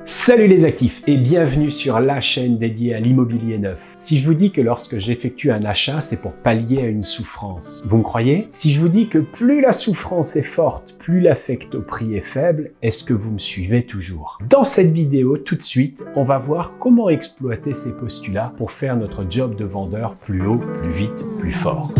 Salut les actifs et bienvenue sur la chaîne dédiée à l'immobilier neuf. Si je vous dis que lorsque j'effectue un achat, c'est pour pallier à une souffrance, vous me croyez? Si je vous dis que plus la souffrance est forte, plus l'affect au prix est faible, est-ce que vous me suivez toujours? Dans cette vidéo, tout de suite, on va voir comment exploiter ces postulats pour faire notre job de vendeur plus haut, plus vite, plus fort.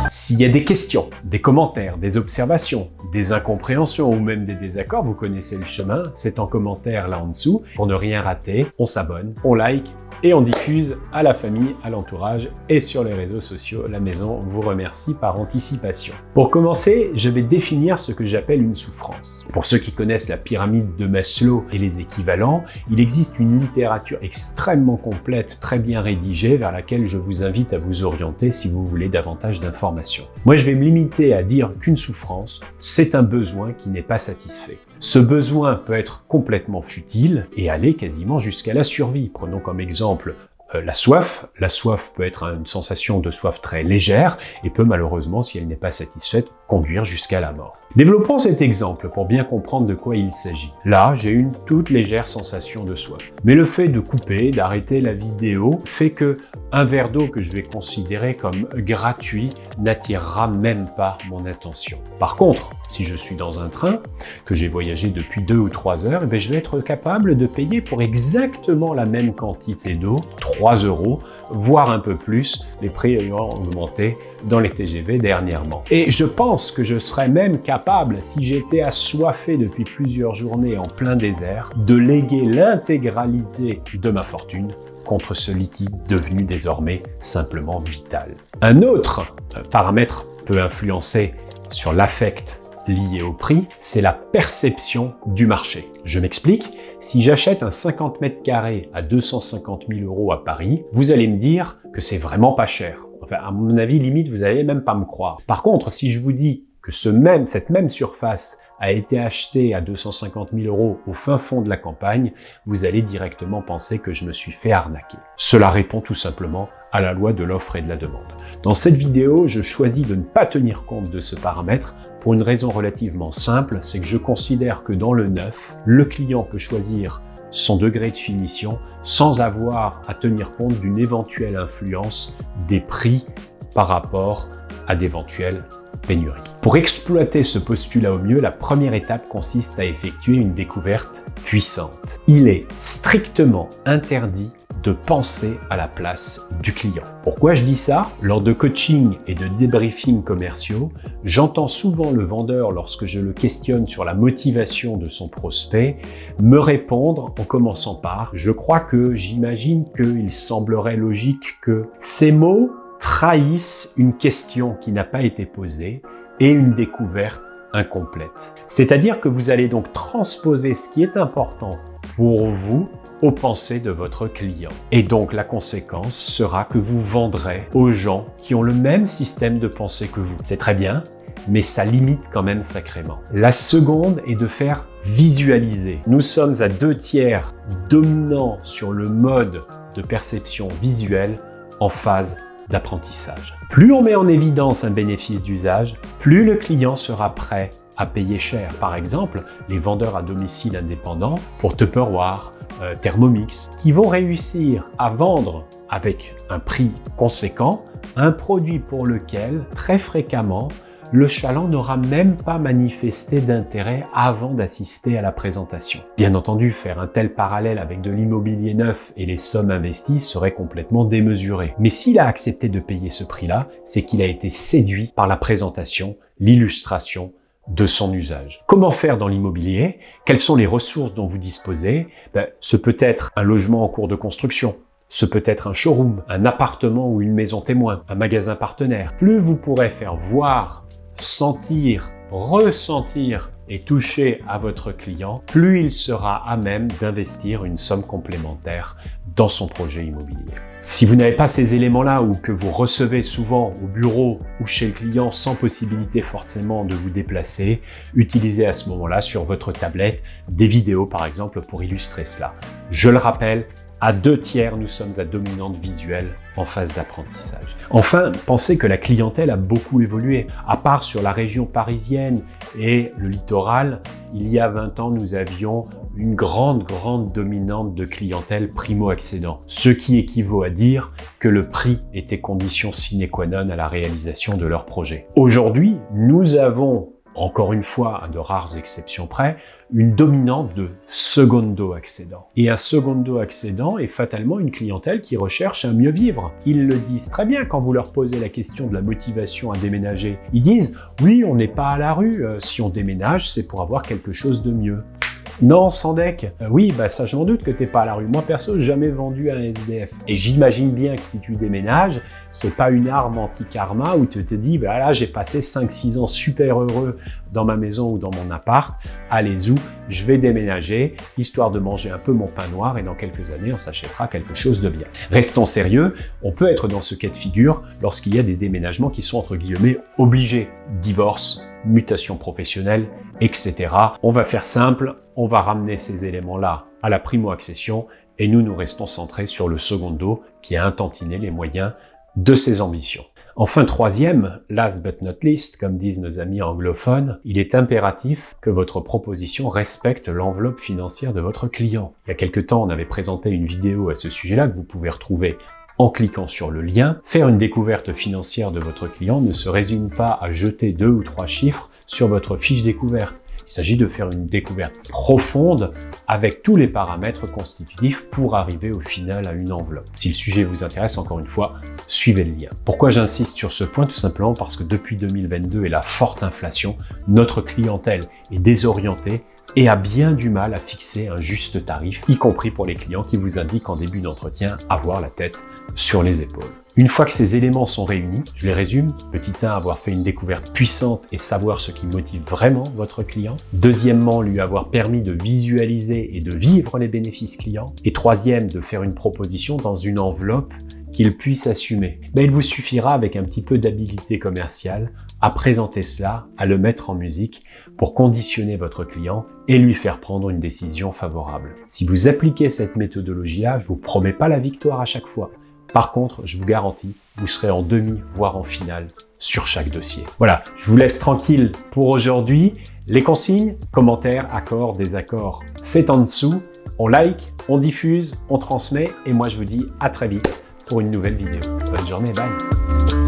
S'il y a des questions, des commentaires, des observations, des incompréhensions ou même des désaccords, vous connaissez le chemin, c'est en commentaire là en dessous. Pour ne rien rater, on s'abonne, on like et on diffuse à la famille, à l'entourage et sur les réseaux sociaux. La maison vous remercie par anticipation. Pour commencer, je vais définir ce que j'appelle une souffrance. Pour ceux qui connaissent la pyramide de Maslow et les équivalents, il existe une littérature extrêmement complète, très bien rédigée, vers laquelle je vous invite à vous orienter si vous voulez davantage d'informations. Moi, je vais me limiter à dire qu'une souffrance, c'est un besoin qui n'est pas satisfait. Ce besoin peut être complètement futile et aller quasiment jusqu'à la survie. Prenons comme exemple la soif. La soif peut être une sensation de soif très légère et peut malheureusement, si elle n'est pas satisfaite, conduire jusqu'à la mort. Développons cet exemple pour bien comprendre de quoi il s'agit. Là, j'ai une toute légère sensation de soif. Mais le fait de couper, d'arrêter la vidéo, fait que un verre d'eau que je vais considérer comme gratuit n'attirera même pas mon attention. Par contre, si je suis dans un train, que j'ai voyagé depuis 2 ou 3 heures, je vais être capable de payer pour exactement la même quantité d'eau, 3 €, voire un peu plus, les prix ayant augmenté dans les TGV dernièrement. Et je pense que je serais même capable, si j'étais assoiffé depuis plusieurs journées en plein désert, de léguer l'intégralité de ma fortune contre ce liquide devenu désormais simplement vital. Un autre paramètre peut influencer sur l'affect lié au prix, c'est la perception du marché. Je m'explique, si j'achète un 50 mètres carrés à 250 000 € à Paris, vous allez me dire que c'est vraiment pas cher. Enfin, à mon avis, limite, vous n'allez même pas me croire. Par contre, si je vous dis que cette même surface a été achetée à 250 000 € au fin fond de la campagne, vous allez directement penser que je me suis fait arnaquer. Cela répond tout simplement à la loi de l'offre et de la demande. Dans cette vidéo, je choisis de ne pas tenir compte de ce paramètre pour une raison relativement simple, c'est que je considère que dans le neuf, le client peut choisir son degré de finition sans avoir à tenir compte d'une éventuelle influence des prix par rapport à d'éventuelles pénuries. Pour exploiter ce postulat au mieux, la première étape consiste à effectuer une découverte puissante. Il est strictement interdit de penser à la place du client. Pourquoi je dis ça? Lors de coaching et de débriefing commerciaux, j'entends souvent le vendeur, lorsque je le questionne sur la motivation de son prospect, me répondre en commençant par « Je crois que, j'imagine qu'il semblerait logique que… » Ces mots trahissent une question qui n'a pas été posée et une découverte incomplète. C'est-à-dire que vous allez donc transposer ce qui est important pour vous aux pensées de votre client. Et donc la conséquence sera que vous vendrez aux gens qui ont le même système de pensée que vous. C'est très bien, mais ça limite quand même sacrément. La seconde est de faire visualiser. Nous sommes à 2/3 dominants sur le mode de perception visuelle en phase d'apprentissage. Plus on met en évidence un bénéfice d'usage, plus le client sera prêt à payer cher. Par exemple, les vendeurs à domicile indépendants pour Tupperware, Thermomix, qui vont réussir à vendre avec un prix conséquent un produit pour lequel, très fréquemment, le chaland n'aura même pas manifesté d'intérêt avant d'assister à la présentation. Bien entendu, faire un tel parallèle avec de l'immobilier neuf et les sommes investies serait complètement démesuré. Mais s'il a accepté de payer ce prix-là, c'est qu'il a été séduit par la présentation, l'illustration de son usage. Comment faire dans l'immobilier? Quelles sont les ressources dont vous disposez? Ce peut être un logement en cours de construction. Ce peut être un showroom, un appartement ou une maison témoin, un magasin partenaire. Plus vous pourrez faire voir, sentir, ressentir et toucher à votre client, plus il sera à même d'investir une somme complémentaire dans son projet immobilier. Si vous n'avez pas ces éléments-là ou que vous recevez souvent au bureau ou chez le client sans possibilité forcément de vous déplacer, utilisez à ce moment-là sur votre tablette des vidéos par exemple pour illustrer cela. Je le rappelle, À 2/3, nous sommes à dominante visuelle en phase d'apprentissage. Enfin, pensez que la clientèle a beaucoup évolué. À part sur la région parisienne et le littoral, il y a 20 ans, nous avions une grande dominante de clientèle primo-accédant. Ce qui équivaut à dire que le prix était condition sine qua non à la réalisation de leur projet. Aujourd'hui, nous avons, encore une fois, à de rares exceptions près, une dominante de secondo accédant. Et un secondo accédant est fatalement une clientèle qui recherche à mieux vivre. Ils le disent très bien quand vous leur posez la question de la motivation à déménager. Ils disent « Oui, on n'est pas à la rue, si on déménage, c'est pour avoir quelque chose de mieux. » Non, sans deck. Oui, ça je m'en doute que t'es pas à la rue. Moi perso, jamais vendu à un SDF. Et j'imagine bien que si tu déménages, c'est pas une arme anti-karma où tu te dis, là j'ai passé 5-6 ans super heureux dans ma maison ou dans mon appart, allez-y, je vais déménager, histoire de manger un peu mon pain noir et dans quelques années, on s'achètera quelque chose de bien. Restons sérieux, on peut être dans ce cas de figure lorsqu'il y a des déménagements qui sont entre guillemets obligés. Divorce, mutation professionnelle, etc. On va faire simple, on va ramener ces éléments-là à la primo-accession et nous restons centrés sur le secondo qui a intantiné les moyens de ses ambitions. Enfin, troisième, last but not least, comme disent nos amis anglophones, il est impératif que votre proposition respecte l'enveloppe financière de votre client. Il y a quelque temps, on avait présenté une vidéo à ce sujet-là que vous pouvez retrouver en cliquant sur le lien. Faire une découverte financière de votre client ne se résume pas à jeter 2 ou 3 chiffres sur votre fiche découverte. Il s'agit de faire une découverte profonde avec tous les paramètres constitutifs pour arriver au final à une enveloppe. Si le sujet vous intéresse, encore une fois, suivez le lien. Pourquoi j'insiste sur ce point? Tout simplement parce que depuis 2022 et la forte inflation, notre clientèle est désorientée et a bien du mal à fixer un juste tarif, y compris pour les clients qui vous indiquent en début d'entretien avoir la tête sur les épaules. Une fois que ces éléments sont réunis, je les résume. Petit 1, avoir fait une découverte puissante et savoir ce qui motive vraiment votre client. Deuxièmement, lui avoir permis de visualiser et de vivre les bénéfices clients. Et troisième, de faire une proposition dans une enveloppe qu'il puisse assumer. Il vous suffira, avec un petit peu d'habileté commerciale, à présenter cela, à le mettre en musique pour conditionner votre client et lui faire prendre une décision favorable. Si vous appliquez cette méthodologie-là, je ne vous promets pas la victoire à chaque fois. Par contre, je vous garantis, vous serez en demi, voire en finale sur chaque dossier. Voilà, je vous laisse tranquille pour aujourd'hui. Les consignes, commentaires, accords, désaccords, c'est en dessous. On like, on diffuse, on transmet et moi je vous dis à très vite pour une nouvelle vidéo. Bonne journée, bye.